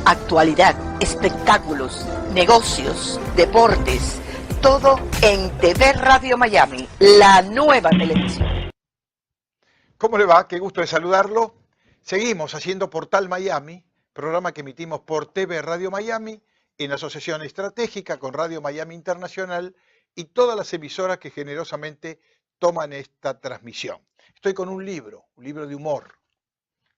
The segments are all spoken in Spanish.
Actualidad, espectáculos, negocios, deportes, todo en TV Radio Miami, la nueva televisión. ¿Cómo le va? Qué gusto de saludarlo. Seguimos haciendo Portal Miami, programa que emitimos por TV Radio Miami en asociación estratégica con Radio Miami Internacional y todas las emisoras que generosamente toman esta transmisión. Estoy con un libro de humor.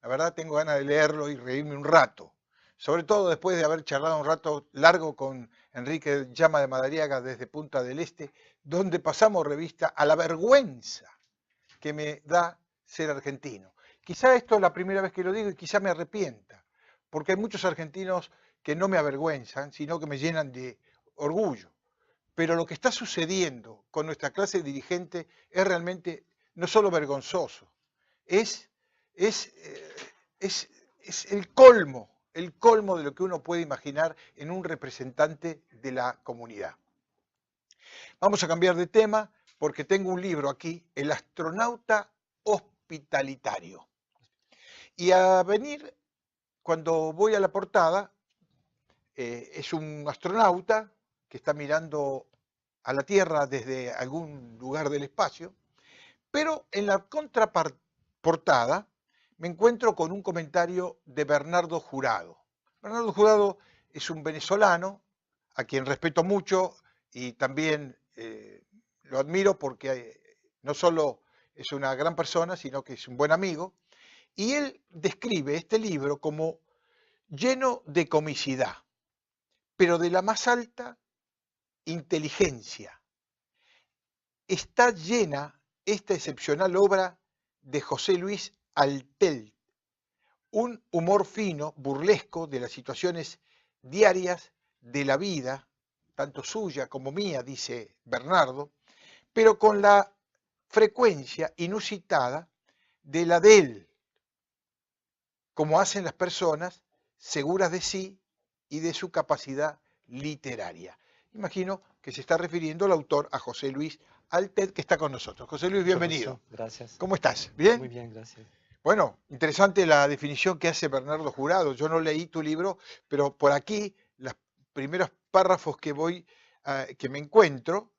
La verdad tengo ganas de leerlo y reírme un rato, sobre todo después de haber charlado un rato largo con Enrique Llama de Madariaga desde Punta del Este, donde pasamos revista a la vergüenza que me da ser argentino. Quizá esto es la primera vez que lo digo y quizá me arrepienta, porque hay muchos argentinos que no me avergüenzan, sino que me llenan de orgullo. Pero lo que está sucediendo con nuestra clase dirigente es realmente no solo vergonzoso, es el colmo de lo que uno puede imaginar en un representante de la comunidad. Vamos a cambiar de tema porque tengo un libro aquí, El astronauta hospitalitario. Y a venir, cuando voy a la portada, es un astronauta que está mirando a la Tierra desde algún lugar del espacio, pero en la contraportada me encuentro con un comentario de Bernardo Jurado. Bernardo Jurado es un venezolano a quien respeto mucho y también lo admiro porque no solo es una gran persona, sino que es un buen amigo. Y él describe este libro como lleno de comicidad, pero de la más alta inteligencia. Está llena esta excepcional obra de José Luis Altelt, un humor fino, burlesco de las situaciones diarias de la vida, tanto suya como mía, dice Bernardo, pero con la frecuencia inusitada de la de él, como hacen las personas seguras de sí y de su capacidad literaria. Imagino que se está refiriendo el autor a José Luis Altelt, que está con nosotros. José Luis, bienvenido. Gracias. ¿Cómo estás? ¿Bien? Muy bien, gracias. Bueno, interesante la definición que hace Bernardo Jurado. Yo no leí tu libro, pero por aquí los primeros párrafos que me encuentro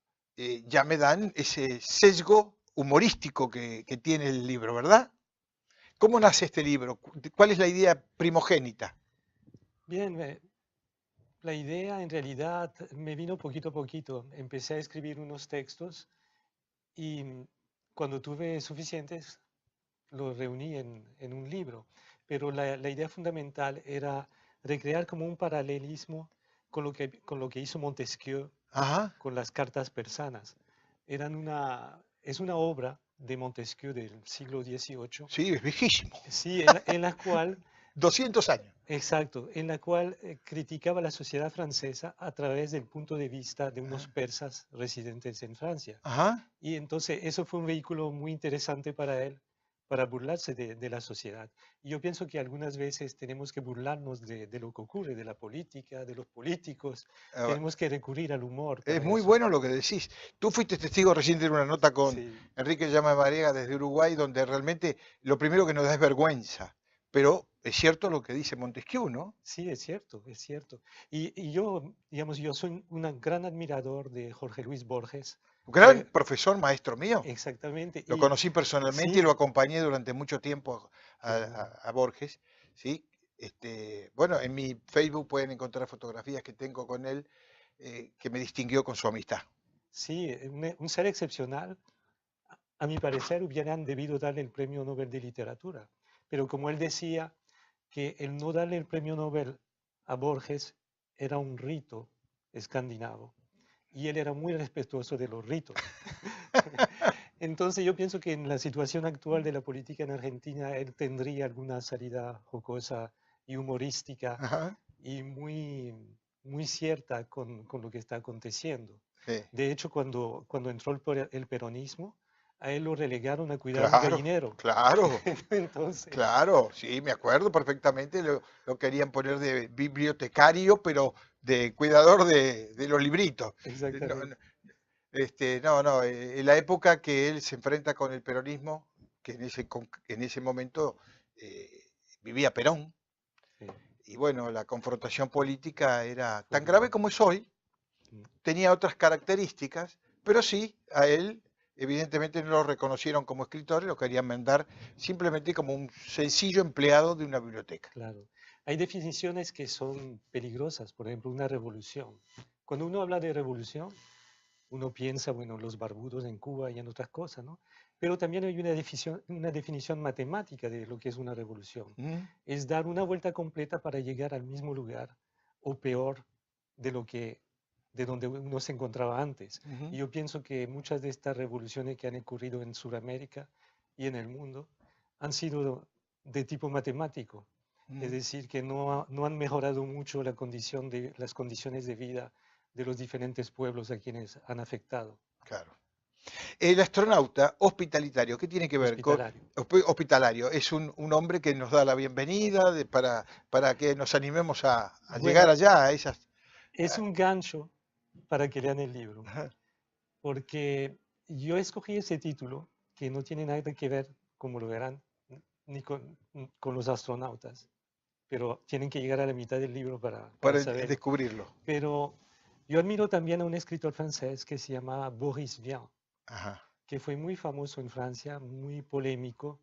ya me dan ese sesgo humorístico que tiene el libro, ¿verdad? ¿Cómo nace este libro? ¿Cuál es la idea primogénita? Bien, la idea en realidad me vino poquito a poquito. Empecé a escribir unos textos y cuando tuve suficientes los reuní en un libro. Pero la idea fundamental era recrear como un paralelismo con lo que hizo Montesquieu Ajá. con las cartas persanas. Es una obra de Montesquieu del siglo XVIII. Sí, es viejísimo. Sí, en la cual 200 años. exacto, en la cual criticaba la sociedad francesa a través del punto de vista de unos persas residentes en Francia. Ajá. Y entonces eso fue un vehículo muy interesante para él, para burlarse de la sociedad. Y yo pienso que algunas veces tenemos que burlarnos de lo que ocurre, de la política, de los políticos. Tenemos que recurrir al humor Es para muy eso. bueno lo que decís. Tú fuiste testigo recién de una nota con Sí, Enrique Llama de Madariaga desde Uruguay, donde realmente lo primero que nos da es vergüenza. Pero es cierto lo que dice Montesquieu, ¿no? sí, es cierto, es cierto. Y yo, digamos, yo soy un gran admirador de Jorge Luis Borges. Un gran profesor, maestro mío. Exactamente. Lo Y conocí personalmente y sí, lo acompañé durante mucho tiempo qué bueno. a Borges, ¿sí? Bueno, en mi Facebook pueden encontrar fotografías que tengo con él que me distinguió con su amistad. Sí, un ser excepcional. A mi parecer hubieran debido darle el premio Nobel de Literatura. Pero como él decía que el no darle el premio Nobel a Borges era un rito escandinavo. Y él era muy respetuoso de los ritos. Entonces yo pienso que en la situación actual de la política en Argentina, él tendría alguna salida jocosa y humorística Ajá, y muy cierta con lo que está aconteciendo. sí. De hecho, cuando entró el peronismo, a él lo relegaron a cuidar un Claro, gallinero. claro, Entonces, claro, sí, me acuerdo perfectamente, lo querían poner de bibliotecario, pero de cuidador de los libritos. No, exactamente. en la época que él se enfrenta con el peronismo, que en ese momento vivía Perón, Sí, y bueno, la confrontación política era tan Correcto. grave como es hoy, Mm. tenía otras características, pero sí, a él evidentemente no lo reconocieron como escritor y lo querían mandar simplemente como un sencillo empleado de una biblioteca. Claro. Hay definiciones que son peligrosas, por ejemplo, una revolución. Cuando uno habla de revolución, uno piensa, bueno, los barbudos en Cuba y en otras cosas, ¿no? Pero también hay una definición matemática de lo que es una revolución. ¿Mm? Es dar una vuelta completa para llegar al mismo lugar o peor de donde uno se encontraba antes. Ujú. Y yo pienso que muchas de estas revoluciones que han ocurrido en Sudamérica y en el mundo han sido de tipo matemático. Es Mm. decir, que no han mejorado mucho las condiciones de vida de los diferentes pueblos a quienes han afectado. Claro. El astronauta hospitalitario, ¿qué tiene que ver con Hospitalario. hospitalario? Es un hombre que nos da la bienvenida para que nos animemos a Bueno, llegar allá, a esas. es un gancho para que lean el libro, Ajá. porque yo escogí ese título que no tiene nada que ver, como lo verán, ni con los astronautas, pero tienen que llegar a la mitad del libro para Para saberlo. descubrirlo. Pero yo admiro también a un escritor francés que se llama Boris Vian, Ajá. que fue muy famoso en Francia, muy polémico.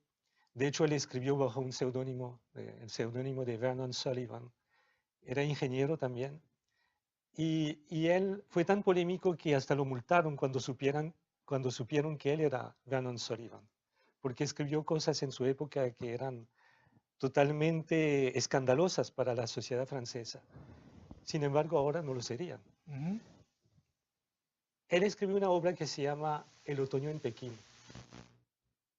De hecho, él escribió bajo un seudónimo, el seudónimo de Vernon Sullivan. Era ingeniero también. Y él fue tan polémico que hasta lo multaron cuando supieron que él era Vernon Sullivan, porque escribió cosas en su época que eran totalmente escandalosas para la sociedad francesa. Sin embargo, ahora no lo serían. Ujú. Él escribió una obra que se llama El otoño en Pekín.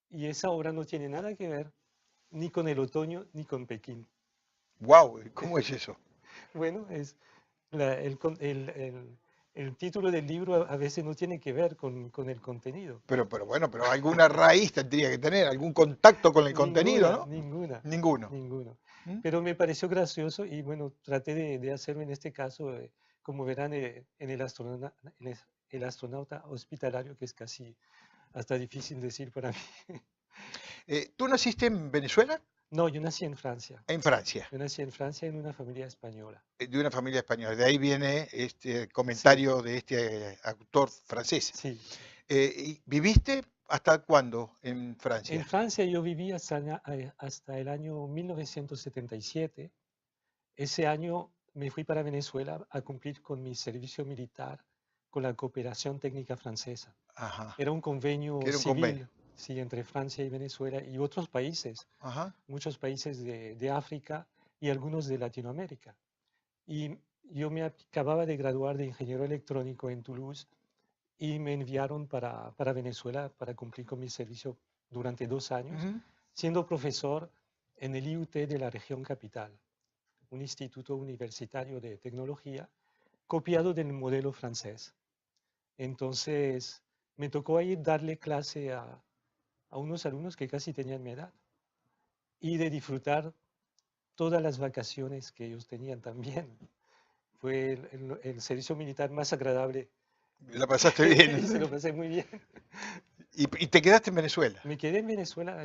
Y esa obra no tiene nada que ver ni con el otoño ni con Pekín. Guau, ¿cómo es eso? Bueno, el título del libro a veces no tiene que ver con el contenido. Pero bueno, pero alguna raíz tendría que tener, algún contacto con el contenido, ¿no? Ninguno. Ninguno. ¿Mm? Pero me pareció gracioso y bueno, traté de hacerlo en este caso, como verán, en el astronauta hospitalario, que es casi hasta difícil decir para mí. ¿Tú naciste en Venezuela? No, yo nací en Francia. En Francia, Yo nací en Francia en una familia española. de una familia española. De ahí viene este Sí, comentario de este autor francés. sí. ¿Y viviste hasta cuándo en En Francia? Francia yo viví hasta el año 1977. Ese año me fui para Venezuela a cumplir con mi servicio militar con la cooperación técnica francesa. Ajá, Era un convenio que era un civil, convenio. sí, entre Francia y Venezuela y otros países, Ajá. muchos países de África y algunos de Latinoamérica. Y yo me acababa de graduar de ingeniero electrónico en Toulouse y me enviaron para Venezuela para cumplir con mi servicio durante 2 años, Ujú. siendo profesor en el IUT de la región capital, un instituto universitario de tecnología copiado del modelo francés. Entonces, me tocó ahí darle clase a unos alumnos que casi tenían mi edad y de disfrutar todas las vacaciones que ellos tenían también. Fue el servicio militar más agradable. La pasaste bien. Y se lo pasé muy bien. Y te quedaste en Venezuela. Me quedé en Venezuela,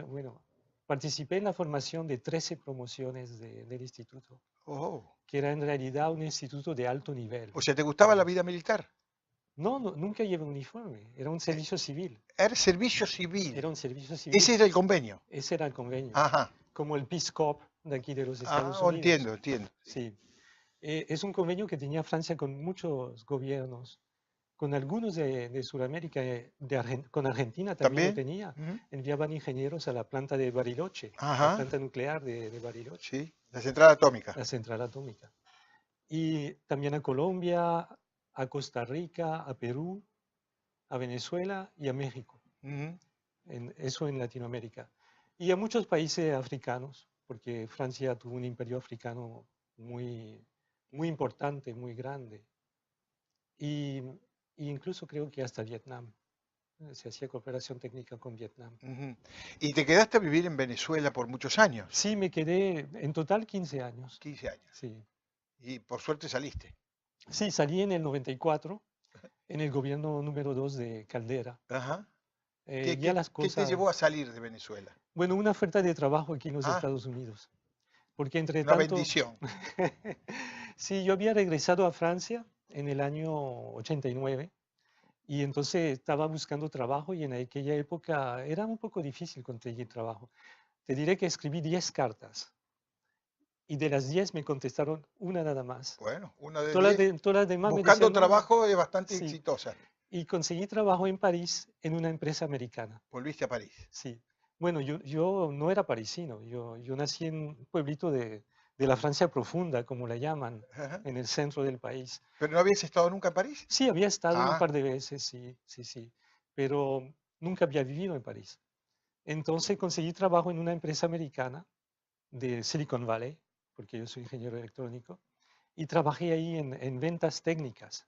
bueno, participé en la formación de 13 promociones del instituto, Oh. que era en realidad un instituto de alto nivel. O sea, ¿te gustaba la vida militar? No, nunca llevé uniforme, era un servicio civil. Era servicio civil. Era un servicio civil. Ese era el convenio. Ese era el convenio. Ajá. Como el Peace Corps de aquí de los Ah, Estados Unidos. entiendo. Sí. Es un convenio que tenía Francia con muchos gobiernos, con algunos de Sudamérica, con Argentina también lo ¿También? tenía. Ujú. Enviaban ingenieros a la planta de Bariloche, la Ajá. planta nuclear de Bariloche, Sí, la central atómica. la central atómica. Y también a Colombia, a Costa Rica, a Perú, a Venezuela y a México. Ujú. Eso en Latinoamérica. Y a muchos países africanos, porque Francia tuvo un imperio africano muy, muy importante, muy grande. Y incluso creo que hasta Vietnam. Se hacía cooperación técnica con Vietnam. Ujú. ¿Y te quedaste a vivir en Venezuela por muchos años? Sí, me quedé en total 15 años. 15 años. Sí. Y por suerte saliste. Sí, salí en el 94, en el gobierno número 2 de Caldera. Ajá. Ya las ¿Qué te cosas... llevó a salir de Venezuela? Bueno, una oferta de trabajo aquí en los Ah. Estados Unidos. porque entre Una tanto, bendición. sí, yo había regresado a Francia en el año 89 y entonces estaba buscando trabajo y en aquella época era un poco difícil conseguir trabajo. Te diré que escribí 10 cartas y de las 10 me contestaron una nada más. Bueno, una de Todas las, 10. todas las demás me Buscando decían no, no. trabajo es bastante Sí, exitosa. y conseguí trabajo en París en una empresa americana. Volviste a París. Sí. Bueno, yo no era parisino, yo nací en un pueblito de la Francia profunda, como la llaman, Ajá. en el centro del país. ¿Pero no habías estado nunca en París? Sí, había estado un Ah, par de veces, sí, sí, sí, pero nunca había vivido en París. Entonces conseguí trabajo en una empresa americana de Silicon Valley, porque yo soy ingeniero electrónico, y trabajé ahí en ventas técnicas.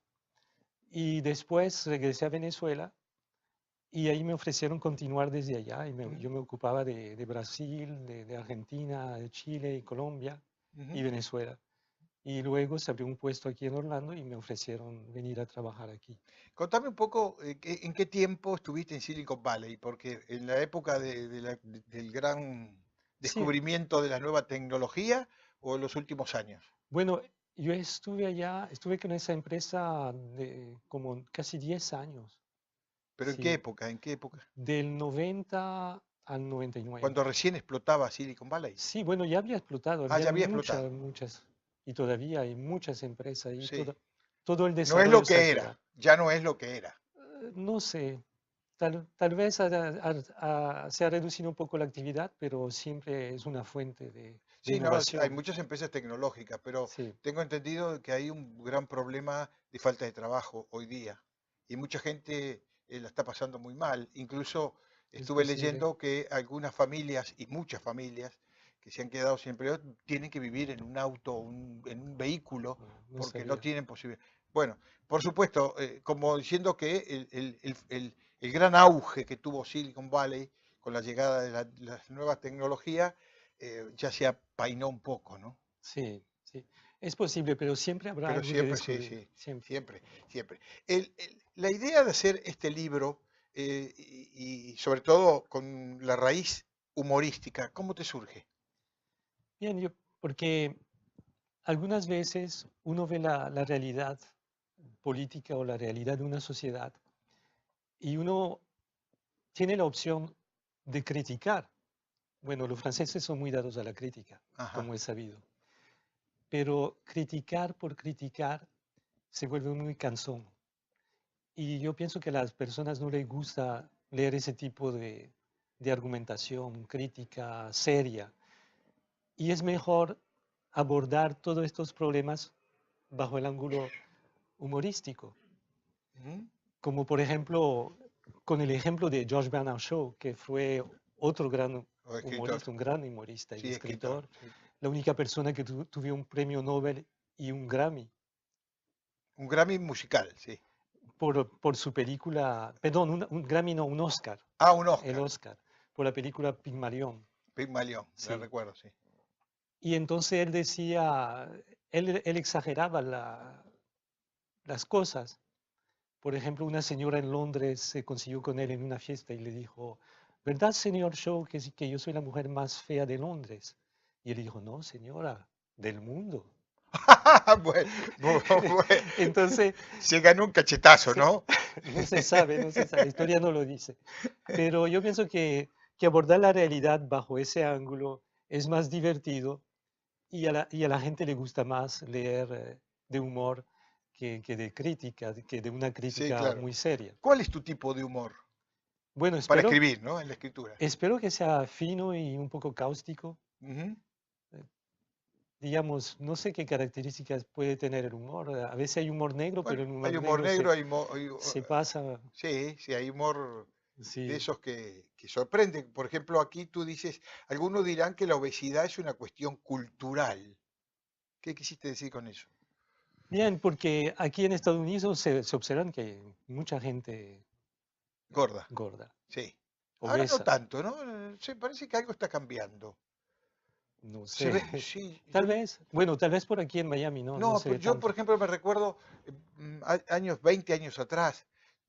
Y después regresé a Venezuela y ahí me ofrecieron continuar desde allá. Y yo me ocupaba de Brasil, de Argentina, de Chile y Colombia y Venezuela. Y luego se abrió un puesto aquí en Orlando y me ofrecieron venir a trabajar aquí. contame un poco en qué tiempo estuviste en Silicon Valley, porque en la época del gran Sí, descubrimiento de la nueva tecnología o en los últimos años. bueno, yo estuve allá, estuve con esa empresa de como casi 10 años, ¿Pero en qué sí, época? ¿En qué época? del 90 al 99. Cuando recién explotaba Silicon Valley. Sí, bueno, ya había explotado, Ah, ya habían había explotado. muchas, muchas, y todavía hay muchas empresas y Sí. todo el No es desarrollo lo se ha que quedado. era, ya no es lo que era. No sé, tal vez se ha reducido un poco la actividad, pero siempre es una fuente de Sí, no, hay innovación. muchas empresas tecnológicas, pero Sí, tengo entendido que hay un gran problema de falta de trabajo hoy día y mucha gente la está pasando muy mal. Incluso es estuve posible. leyendo que algunas familias y muchas familias que se han quedado sin empleo tienen que vivir en un auto, en un vehículo, No, no porque no sabía. tienen posibilidad. Bueno, por supuesto, como diciendo que el gran auge que tuvo Silicon Valley con la llegada de las nuevas tecnologías ya se apainó un poco, ¿no? Sí, sí. Es posible, pero siempre habrá Pero algo que siempre, sí, descubrir. sí, Siempre. siempre, siempre. La idea de hacer este libro, y sobre todo con la raíz humorística, ¿cómo te surge? Bien, porque algunas veces uno ve la realidad política o la realidad de una sociedad y uno tiene la opción de criticar. Bueno, los franceses son muy dados a la crítica, Ajá. como es sabido, pero criticar por criticar se vuelve muy cansón. Y yo pienso que a las personas no les gusta leer ese tipo de argumentación crítica seria. Y es mejor abordar todos estos problemas bajo el ángulo humorístico, Ujú. como por ejemplo con el ejemplo de George Bernard Shaw, que fue otro gran O escritor. humorista, un gran humorista y Sí, escritor. escritor, Sí. la única persona que tuvo un premio Nobel y un Grammy Un Grammy musical, sí. por su película, perdón, un Grammy no, un Oscar, Ah, un el Oscar. Oscar, por la película Pygmalion. Pigmalión, la Sí. recuerdo, sí. Y entonces él decía, él exageraba las cosas. Por ejemplo, una señora en Londres se consiguió con él en una fiesta y le dijo, ¿verdad, señor Shaw, que yo soy la mujer más fea de Londres? Y él dijo, no, señora, del mundo. Bueno, bueno, Entonces, se ganó un cachetazo, se- ¿no? no se sabe, no se sabe, la historia no lo dice. Pero yo pienso que abordar la realidad bajo ese ángulo es más divertido y a la gente le gusta más leer de humor que de crítica, que de una Sí, crítica claro. muy seria. ¿Cuál es tu tipo de humor? Bueno, Para escribir, ¿no? En la escritura. espero que sea fino y un poco cáustico. Ujú. eh, Digamos, no sé qué características puede tener el humor. A veces hay humor negro, pero Bueno, el hay humor humor negro negro, se pasa. sí, sí, hay humor de Sí. esos que sorprenden. Por ejemplo, aquí tú dices, algunos dirán que la obesidad es una cuestión cultural. ¿Qué quisiste decir con eso? Bien, porque aquí en Estados Unidos se observan que hay mucha gente Gorda, gorda, sí. Ahora no obesa. tanto, ¿no? Se parece que algo está cambiando. No Se sé. ve, sí, Tal vez, bueno, tal vez por aquí en Miami no no, se pero ve yo, por tanto. ejemplo, me recuerdo años, 20 años atrás,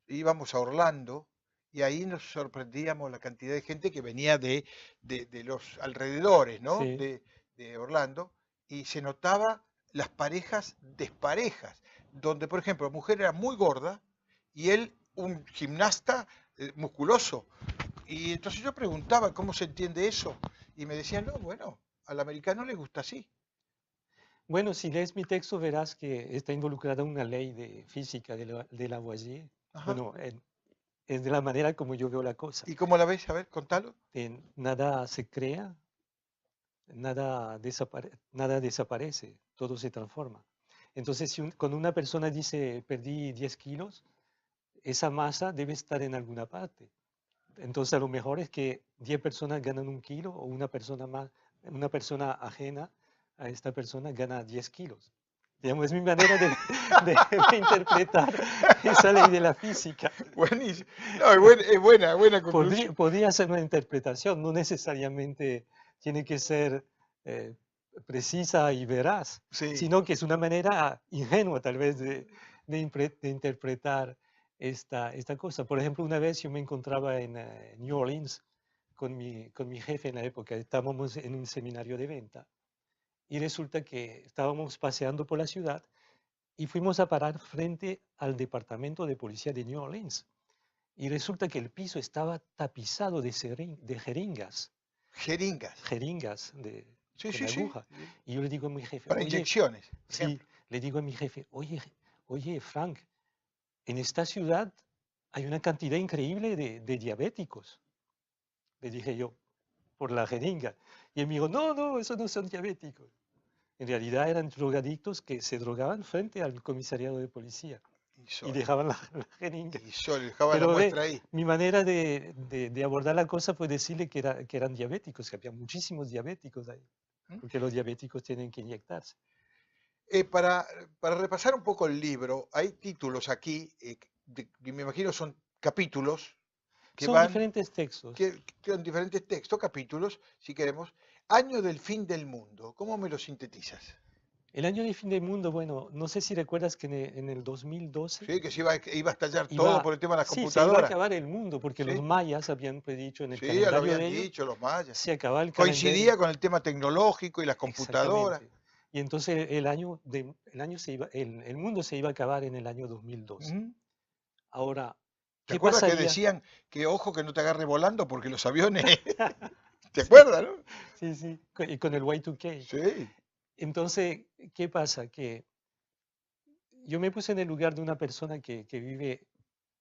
íbamos a Orlando y ahí nos sorprendíamos la cantidad de gente que venía de los alrededores, ¿no? Sí. de Orlando y se notaba las parejas desparejas, donde, por ejemplo, la mujer era muy gorda y él un gimnasta musculoso. Y entonces yo preguntaba cómo se entiende eso y me decían, no, bueno, al americano le gusta así. Bueno, si lees mi texto verás que está involucrada una ley de física de Lavoisier. Ajá. Bueno, es de la manera como yo veo la cosa. ¿Y cómo la ves? A ver, contalo. Nada se crea, nada desaparece, todo se transforma. Entonces, si cuando una persona dice perdí 10 kilos, esa masa debe estar en alguna parte. Entonces, a lo mejor es que 10 personas ganan 1 kilo o una persona ajena a esta persona gana 10 kilos. Digamos, es mi manera de interpretar esa ley de la física. Buenísimo. No, es buena conclusión. Podría ser una interpretación, no necesariamente tiene que ser precisa y veraz, Sí. sino que es una manera ingenua tal vez de interpretar esta cosa. Por ejemplo, una vez yo me encontraba en New Orleans con mi jefe en la época, estábamos en un seminario de venta y resulta que estábamos paseando por la ciudad y fuimos a parar frente al departamento de policía de New Orleans. Y resulta que el piso estaba tapizado de jeringas, Jeringas. con Sí. aguja. Y yo le digo a mi jefe, Para oye, inyecciones, por sí, ejemplo. le digo a mi jefe, oye, Frank, en esta ciudad hay una cantidad increíble de diabéticos. Le dije yo, por la jeringa. Y él me dijo, no, esos no son diabéticos. En realidad eran drogadictos que se drogaban frente al comisariado de policía y dejaban la jeringa. Y solo dejaban la Pero muestra ahí. mi manera de abordar la cosa fue decirle que eran diabéticos, que había muchísimos diabéticos ahí, ¿Mm? porque los diabéticos tienen que inyectarse. Para repasar un poco el libro, hay títulos aquí, que me imagino son capítulos, que Son van, diferentes textos. que son diferentes textos, capítulos, si queremos. Año del fin del mundo, ¿cómo me lo sintetizas? El año de fin del mundo, bueno, no sé si recuerdas que en el 2012 Sí, que se iba a estallar todo por el tema de las se iba a computadoras. acabar el mundo, porque los Sí. mayas habían predicho en el Sí, ya lo calendario habían de ellos, dicho los mayas. se acababa el Coincidía calendario. con el tema tecnológico y las computadoras. Exactamente. Y entonces el mundo se iba a acabar en el año 2012. Ujú. Ahora, ¿Te ¿qué acuerdas que pasaría? decían que ojo que no te agarre volando porque los aviones... ¿Te acuerdas, no? Sí, y con el Y2K. Sí. Entonces, ¿qué pasa? Que yo me puse en el lugar de una persona que vive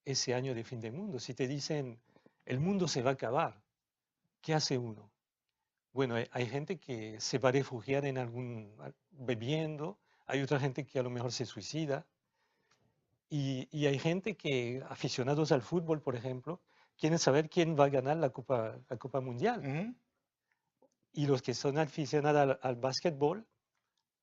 ese año de fin del mundo. Si te dicen, el mundo se va a acabar, ¿qué hace uno? Bueno, hay gente que se va a refugiar en bebiendo, hay otra gente que a lo mejor se suicida, y hay gente que, aficionados al fútbol, por ejemplo, quieren saber quién va a ganar la Copa Mundial. Ujú. Y los que son aficionados al básquetbol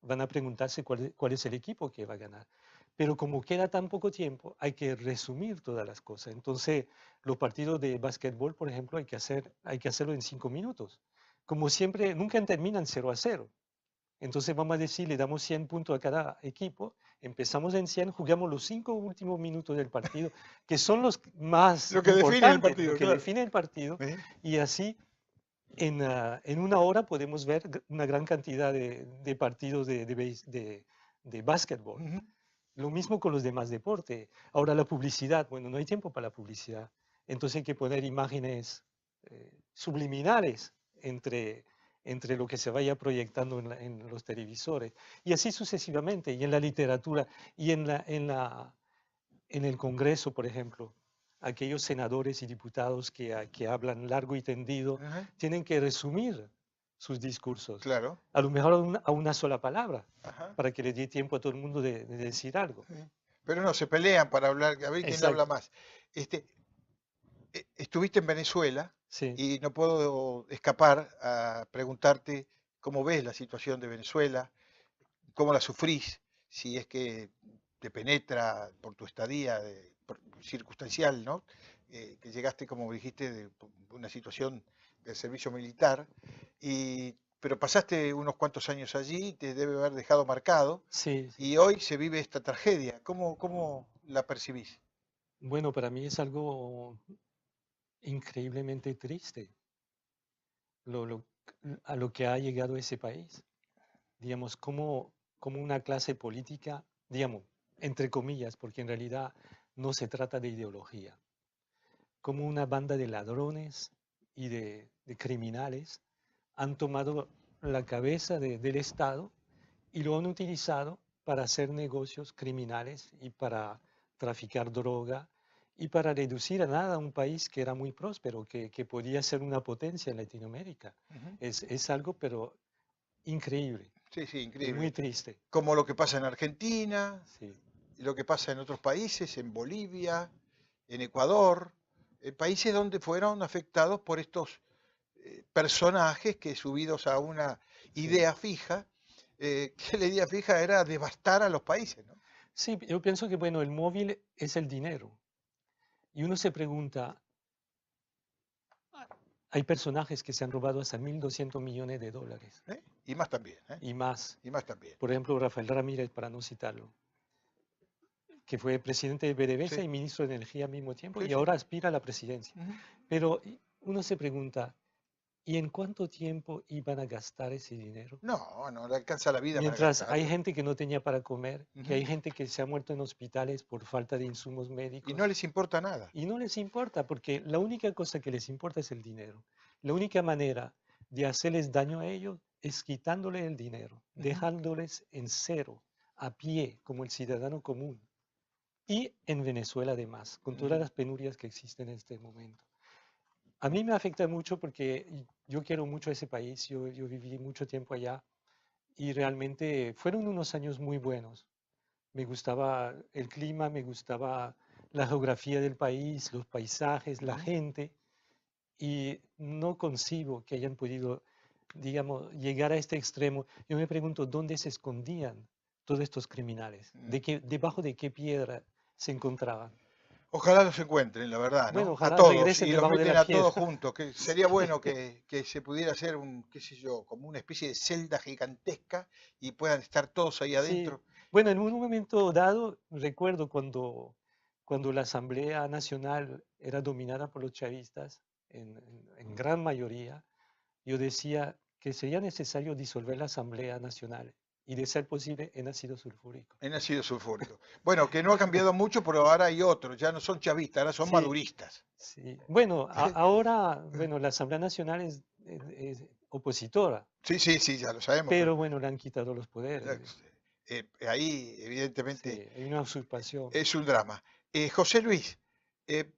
van a preguntarse cuál es el equipo que va a ganar. Pero como queda tan poco tiempo, hay que resumir todas las cosas. Entonces, los partidos de básquetbol, por ejemplo, hay que hacerlo en 5 minutos. Como siempre, nunca terminan 0-0. Entonces, vamos a decir, le damos 100 puntos a cada equipo, empezamos en 100, jugamos los 5 últimos minutos del partido, que son los más Lo que define el importantes, partido, lo que claro. define el partido, ¿Sí? y así en una hora podemos ver una gran cantidad de partidos de básquetbol. Ujú. Lo mismo con los demás deportes. Ahora la publicidad, bueno, no hay tiempo para la publicidad. Entonces hay que poner imágenes subliminales entre lo que se vaya proyectando en los televisores. Y así sucesivamente. Y en la literatura y en el Congreso, por ejemplo. Aquellos senadores y diputados que hablan largo y tendido Ajá. tienen que resumir sus discursos, Claro. a lo mejor a una sola palabra, Ajá. para que le dé tiempo a todo el mundo de decir algo. Sí. Pero no, se pelean para hablar, a ver quién Exacto. habla más. Estuviste en Venezuela Sí. y no puedo escapar a preguntarte cómo ves la situación de Venezuela, cómo la sufrís, si es que te penetra por tu estadía circunstancial, ¿no? Que llegaste, como dijiste, de una situación del servicio militar, pero pasaste unos cuantos años allí, te debe haber dejado marcado, Sí. y hoy se vive esta tragedia. ¿Cómo la percibís? Bueno, para mí es algo increíblemente triste a lo que ha llegado ese país. digamos, como una clase política, digamos, entre comillas, porque en realidad no se trata de ideología, como una banda de ladrones y de criminales han tomado la cabeza del Estado y lo han utilizado para hacer negocios criminales y para traficar droga y para reducir a nada un país que era muy próspero, que podía ser una potencia en Latinoamérica. Ujú. Es algo, pero increíble Sí, sí, y muy increíble. triste. Como lo que pasa en Argentina, Sí. y lo que pasa en otros países, en Bolivia, en Ecuador, países donde fueron afectados por estos personajes que subidos a una idea fija, que la idea fija era devastar a los países, ¿no? Sí, yo pienso que, bueno, el móvil es el dinero. Y uno se pregunta, hay personajes que se han robado hasta 1.200 millones de dólares ¿Eh? Y más también, ¿eh? y más. Y más también. Por ejemplo, Rafael Ramírez, para no citarlo, que fue presidente de PDVSA Sí, y ministro de Energía al mismo tiempo sí, y sí. ahora aspira a la presidencia. Ujú. Pero uno se pregunta, ¿y en cuánto tiempo iban a gastar ese dinero? No, no le alcanza la vida para Mientras hay gastarlo. gente que no tenía para comer, que Ujú. hay gente que se ha muerto en hospitales por falta de insumos Y médicos, no les importa nada. y no les importa, porque la única cosa que les importa es el dinero. La única manera de hacerles daño a ellos es quitándole el dinero, Ujú. dejándoles en cero, a pie, como el ciudadano común. Y en Venezuela además, con todas Ujú. las penurias que existen en este momento. A mí me afecta mucho porque yo quiero mucho ese país, yo viví mucho tiempo allá y realmente fueron unos años muy buenos. Me gustaba el clima, me gustaba la geografía del país, los paisajes, la Ujú. gente, y no concibo que hayan podido, digamos, llegar a este extremo. Yo me pregunto dónde se escondían todos estos criminales, debajo de qué piedra se encontraban. Ojalá los encuentren, la verdad, Bueno, ¿no? A ojalá todos, regresen y los debajo de meten la a todos piedra. juntos, que sería bueno que se pudiera hacer un, qué sé yo, como una especie de celda gigantesca y puedan estar todos ahí Sí, adentro. bueno, en un momento dado, recuerdo cuando la Asamblea Nacional era dominada por los chavistas, en gran mayoría, yo decía que sería necesario disolver la Asamblea Nacional y, de ser posible, en ácido sulfúrico. En ácido sulfúrico. Bueno, que no ha cambiado mucho, pero ahora hay otros, ya no son chavistas, ahora son Sí, maduristas. sí. Bueno, ahora, bueno, la Asamblea Nacional es opositora, Sí, sí, sí, ya lo sabemos, pero pero bueno, le han quitado los poderes. ahí evidentemente Sí, hay una usurpación. es un drama. José Luis, eh,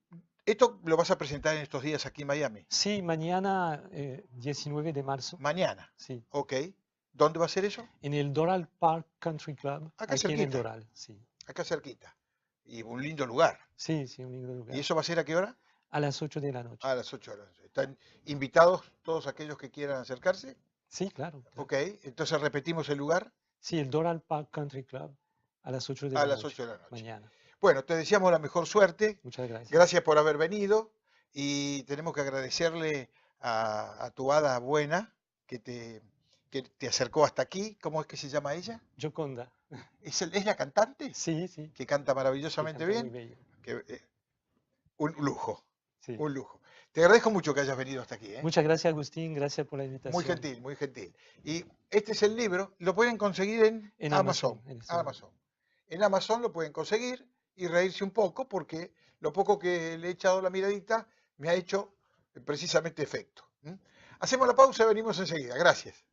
esto lo vas a presentar en estos días aquí en Miami. Sí, mañana, 19 de marzo, Mañana, sí, ok. ¿Dónde va a ser eso? en el Doral Park Country Club, Acá aquí en el cerquita, Doral, sí. acá cerquita. Y un lindo lugar. Sí, sí, un lindo ¿Y lugar. eso va a ser a qué hora? A las 8 de la noche. A las 8 horas. ¿Están invitados todos aquellos que quieran acercarse? Sí, claro, claro. Ok, entonces repetimos el lugar Sí, el Doral Park Country Club a las 8 de a la las noche, 8 de la noche. mañana. Bueno, te deseamos la mejor suerte. Muchas gracias. Gracias por haber venido y tenemos que agradecerle a tu hada buena que te acercó hasta aquí. ¿Cómo es que se llama ella? Gioconda. ¿Es la cantante? Sí, sí, Que canta que maravillosamente canta muy bien. bello. Un lujo, Sí. un lujo. Te agradezco mucho que hayas venido hasta aquí. Muchas gracias, Agustín. Gracias por la Muy invitación. gentil, muy gentil. Y este es el libro, lo pueden conseguir en Amazon. En este momento. Amazon. En Amazon lo pueden conseguir y reírse un poco porque lo poco que le he echado la miradita me ha hecho precisamente efecto. ¿Mm? Hacemos la pausa y venimos enseguida. Gracias.